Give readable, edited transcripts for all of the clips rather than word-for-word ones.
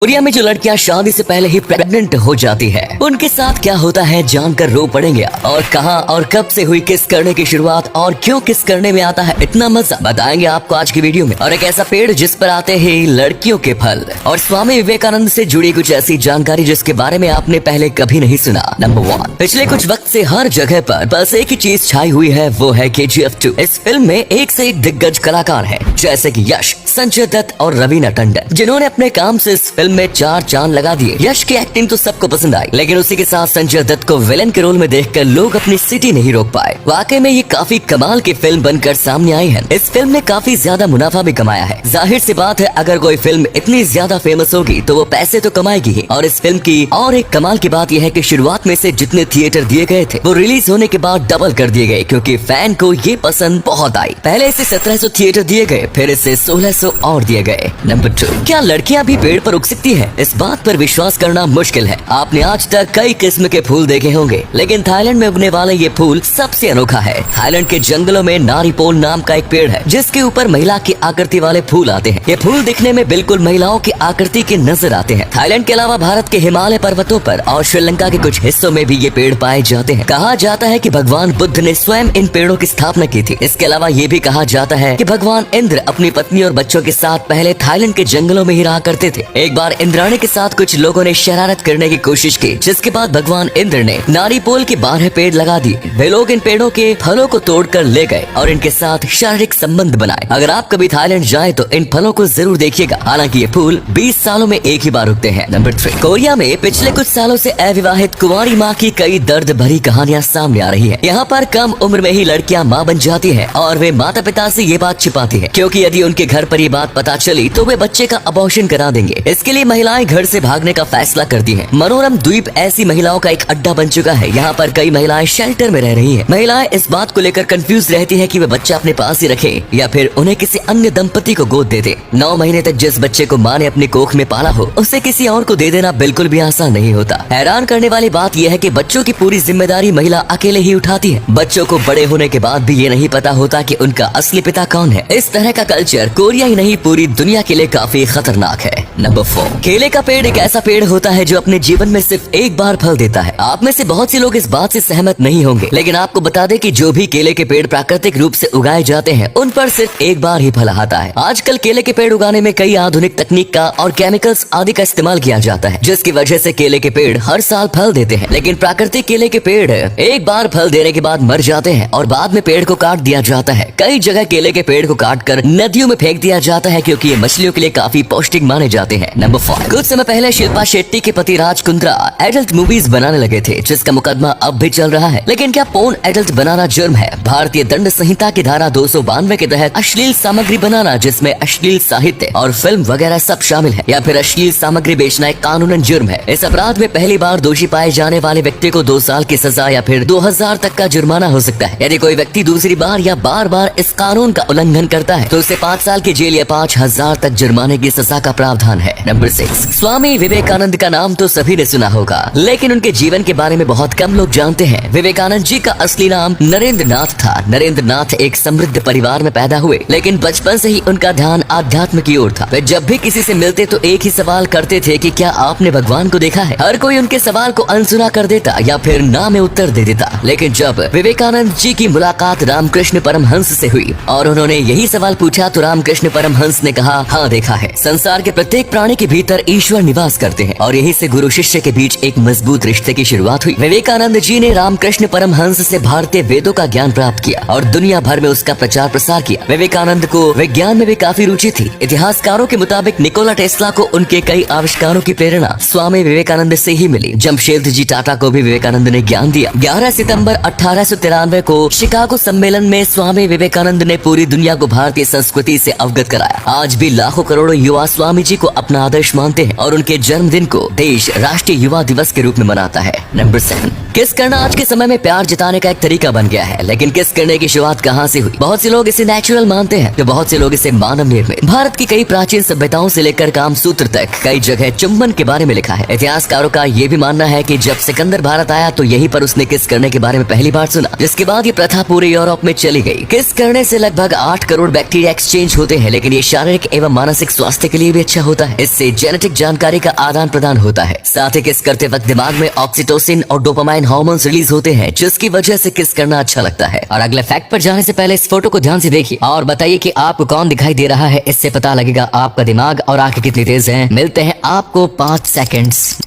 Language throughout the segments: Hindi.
कोरिया में जो लड़कियां शादी से पहले ही प्रेग्नेंट हो जाती है, उनके साथ क्या होता है जानकर रो पड़ेंगे। और कहां और कब से हुई किस करने की शुरुआत और क्यों किस करने में आता है इतना मजा, बताएंगे आपको आज की वीडियो में। और एक ऐसा पेड़ जिस पर आते ही लड़कियों के फल, और स्वामी विवेकानंद से जुड़ी कुछ ऐसी जानकारी जिसके बारे में आपने पहले कभी नहीं सुना। नंबर 1, पिछले कुछ वक्त से हर जगह पर बस एक ही चीज छाई हुई है, वो है KGF 2। इस फिल्म में एक से एक दिग्गज कलाकार है, जैसे कि यश, संजय दत्त और रवीना टंडन, जिन्होंने अपने काम से इस फिल्म में 4 चांद लगा दिए। यश की एक्टिंग तो सबको पसंद आई, लेकिन उसी के साथ संजय दत्त को विलेन के रोल में देखकर लोग अपनी सिटी नहीं रोक पाए। वाकई में ये काफी कमाल की फिल्म बनकर सामने आई है। इस फिल्म ने काफी ज्यादा मुनाफा भी कमाया है। जाहिर सी बात है, अगर कोई फिल्म इतनी ज्यादा फेमस होगी तो वो पैसे तो कमाएगी ही। और इस फिल्म की और एक कमाल की बात यह है कि शुरुआत में से जितने थिएटर दिए गए थे वो रिलीज होने के बाद डबल कर दिए गए, क्योंकि फैन को ये पसंद बहुत आई। पहले इसे 1700 थिएटर दिए गए, फिर इसे 1600 और दिए गए। नंबर 2, क्या लड़कियां भी पेड़ पर उग सकती है? इस बात पर विश्वास करना मुश्किल है। आपने आज तक कई किस्म के फूल देखे होंगे, लेकिन थाईलैंड में उगने वाला ये फूल सबसे अनोखा है। थाईलैंड के जंगलों में नारीपोल नाम का एक पेड़ है, जिसके ऊपर महिला की आकृति वाले फूल आते हैं। ये फूल दिखने में बिल्कुल महिलाओं की आकृति के नजर आते हैं। थाईलैंड के अलावा भारत के हिमालय पर्वतों पर और श्रीलंका के कुछ हिस्सों में भी ये पेड़ पाए जाते हैं। कहा जाता है कि भगवान बुद्ध ने स्वयं इन पेड़ों की स्थापना की थी। इसके अलावा ये भी कहा जाता है कि भगवान इंद्र अपनी पत्नी और बच्चों के साथ पहले थाईलैंड के जंगलों में ही रहा करते थे। एक बार इंद्राणी के साथ कुछ लोगों ने शरारत करने की कोशिश की, जिसके बाद भगवान इंद्र ने नारीपोल के 12 पेड़ लगा दिए। वे लोग इन पेड़ों के फलों को तोड़कर ले गए और इनके साथ शारीरिक संबंध बनाए। अगर आप कभी थाईलैंड जाएं तो इन फलों को जरूर देखिएगा। हालांकि ये फूल 20 सालों में एक ही बार उगते हैं। नंबर 3, कोरिया में पिछले कुछ सालों से अविवाहित कुंवारी माँ की कई दर्द भरी कहानियाँ सामने आ रही है। यहाँ पर कम उम्र में ही लड़कियाँ माँ बन जाती है और वे माता पिता से ये बात छिपाती है, क्योंकि यदि उनके घर पर ये बात पता चली तो वे बच्चे का अबॉर्शन करा देंगे। इसके लिए महिलाएं घर से भागने का फैसला करती हैं। मनोरम द्वीप ऐसी महिलाओं का एक अड्डा बन चुका है। यहाँ पर कई महिलाएं शेल्टर में रह रही हैं। महिलाएं इस बात को लेकर कंफ्यूज रहती हैं कि वे बच्चा अपने पास ही रखें या फिर उन्हें किसी अन्य दंपति को गोद दे दे। 9 महीने तक जिस बच्चे को माँ ने अपने कोख में पाला हो, उसे किसी और को दे देना बिल्कुल भी आसान नहीं होता। हैरान करने वाली बात यह है कि बच्चों की पूरी जिम्मेदारी महिला अकेले ही उठाती है। बच्चों को बड़े होने के बाद भी ये नहीं पता होता कि उनका असली पिता कौन है। इस तरह का कल्चर कोरिया ही नहीं पूरी दुनिया के लिए काफी खतरनाक है। नंबर 4, केले का पेड़ एक ऐसा पेड़ होता है जो अपने जीवन में सिर्फ एक बार फल देता है। आप में से बहुत से लोग इस बात से सहमत नहीं होंगे, लेकिन आपको बता दें कि जो भी केले के पेड़ प्राकृतिक रूप से उगाए जाते हैं, उन पर सिर्फ एक बार ही फल आता है। आजकल केले के पेड़ उगाने में कई आधुनिक तकनीक का और केमिकल्स आदि का इस्तेमाल किया जाता है, जिसकी वजह से केले के पेड़ हर साल फल देते हैं। लेकिन प्राकृतिक केले के पेड़ एक बार फल देने के बाद मर जाते हैं और बाद में पेड़ को काट दिया जाता है। कई जगह केले के पेड़ को काट कर नदियों में फेंक दिया जाता है, क्योंकि ये मछलियों के लिए काफी पौष्टिक माने जाते हैं। नंबर 5, कुछ समय पहले शिल्पा शेट्टी के पति राज कुंद्रा एडल्ट मूवीज बनाने लगे थे, जिसका मुकदमा अब भी चल रहा है। लेकिन क्या पोर्न एडल्ट बनाना जुर्म है? भारतीय दंड संहिता की धारा 292 के तहत अश्लील सामग्री बनाना, जिसमें अश्लील साहित्य और फिल्म वगैरह सब शामिल है, या फिर अश्लील सामग्री बेचना एक कानूनन जुर्म है। इस अपराध में पहली बार दोषी पाए जाने वाले व्यक्ति को 2 साल की सजा या फिर 2000 तक का जुर्माना हो सकता है। यदि कोई व्यक्ति दूसरी बार या बार बार इस कानून का उल्लंघन करता है तो उसे 5 साल की जेल या 5000 तक जुर्माने की सजा का प्रावधान है। नंबर 6, स्वामी विवेकानंद का नाम तो सभी ने सुना होगा, लेकिन उनके जीवन के बारे में बहुत कम लोग जानते हैं। विवेकानंद जी का असली नाम नरेंद्र नाथ था। नरेंद्र नाथ एक समृद्ध परिवार में पैदा हुए, लेकिन बचपन से ही उनका ध्यान आध्यात्म की ओर था। वे जब भी किसी से मिलते तो एक ही सवाल करते थे कि क्या आपने भगवान को देखा है? हर कोई उनके सवाल को अनसुना कर देता या फिर ना में उत्तर दे देता। लेकिन जब विवेकानंद जी की मुलाकात रामकृष्ण परमहंस से हुई और उन्होंने यही सवाल पूछा तो रामकृष्ण परमहंस ने कहा, हाँ देखा है। संसार के प्रत्येक प्राणी के भीतर ईश्वर निवास करते हैं, और यही से गुरु शिष्य के बीच एक मजबूत रिश्ते की शुरुआत हुई। विवेकानंद जी ने रामकृष्ण परमहंस से भारतीय वेदों का ज्ञान प्राप्त किया और दुनिया भर में उसका प्रचार प्रसार किया। विवेकानंद को विज्ञान में भी काफी रुचि थी। इतिहासकारों के मुताबिक निकोला टेस्ला को उनके कई आविष्कारों की प्रेरणा स्वामी विवेकानंद से ही मिली। जमशेदजी टाटा को भी विवेकानंद ने ज्ञान दिया। 11 सितंबर 1893 को शिकागो सम्मेलन में स्वामी विवेकानंद ने पूरी दुनिया को भारतीय संस्कृति से अवगत कराया। आज भी लाखों करोड़ों युवा स्वामी जी को अपना आदर्श मानते हैं और उनके जन्मदिन को देश राष्ट्रीय युवा दिवस के रूप में मनाता है। नंबर 7, किस करना आज के समय में प्यार जताने का एक तरीका बन गया है, लेकिन किस करने की शुरुआत कहाँ से हुई? बहुत से लोग इसे नेचुरल मानते हैं, तो बहुत से लोग इसे मानव निर्मित। भारत की कई प्राचीन सभ्यताओं से लेकर कामसूत्र तक कई जगह चुंबन के बारे में लिखा है। इतिहासकारों का ये भी मानना है कि जब सिकंदर भारत आया तो यहीं पर उसने किस करने के बारे में पहली बार सुना, जिसके बाद ये प्रथा पूरे यूरोप में चली गई। किस करने से लगभग 8 करोड़ बैक्टीरिया एक्सचेंज होते हैं, लेकिन ये शारीरिक एवं मानसिक स्वास्थ्य के लिए भी अच्छा होता है। इससे जेनेटिक जानकारी का आदान प्रदान होता है। साथ ही किस करते वक्त दिमाग में ऑक्सीटोसिन और डोपामाइन हार्मोन्स रिलीज होते हैं, जिसकी वजह से किस करना अच्छा लगता है। और अगले फैक्ट पर जाने से पहले इस फोटो को ध्यान से देखिए और बताइए कि आपको कौन दिखाई दे रहा है। इससे पता लगेगा आपका दिमाग और आंखें कितनी तेज हैं। मिलते हैं आपको 5 सेकंड्स।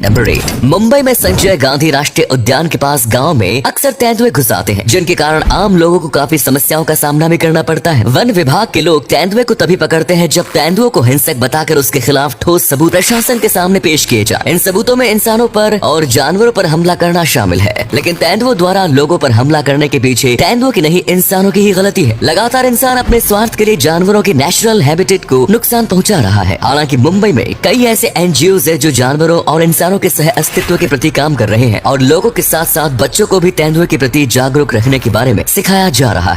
नंबर 8, मुंबई में संजय गांधी राष्ट्रीय उद्यान के पास गांव में अक्सर तेंदुए घुस आते हैं, जिनके कारण आम लोगों को काफी समस्याओं का सामना भी करना पड़ता है। वन विभाग के लोग तेंदुए को तभी पकड़ते हैं जब तेंदुओं को हिंसक बताकर उसके खिलाफ ठोस सबूत प्रशासन के सामने पेश किए जाए। इन सबूतों में इंसानों पर और जानवरों पर हमला करना शामिल है, लेकिन तेंदुओं द्वारा लोगों पर हमला करने के पीछे तेंदुओं की नहीं, इंसानों की ही गलती है। लगातार इंसान अपने स्वार्थ के लिए जानवरों के नेचुरल हैबिटेट को नुकसान पहुँचा रहा है। हालांकि मुंबई में कई ऐसे NGOs है जो जानवरों और इंसानों के सह अस्तित्व के प्रति काम कर रहे हैं और लोगों के साथ साथ बच्चों को भी तेंदुए के प्रति जागरूक रखने के बारे में सिखाया जा रहा है।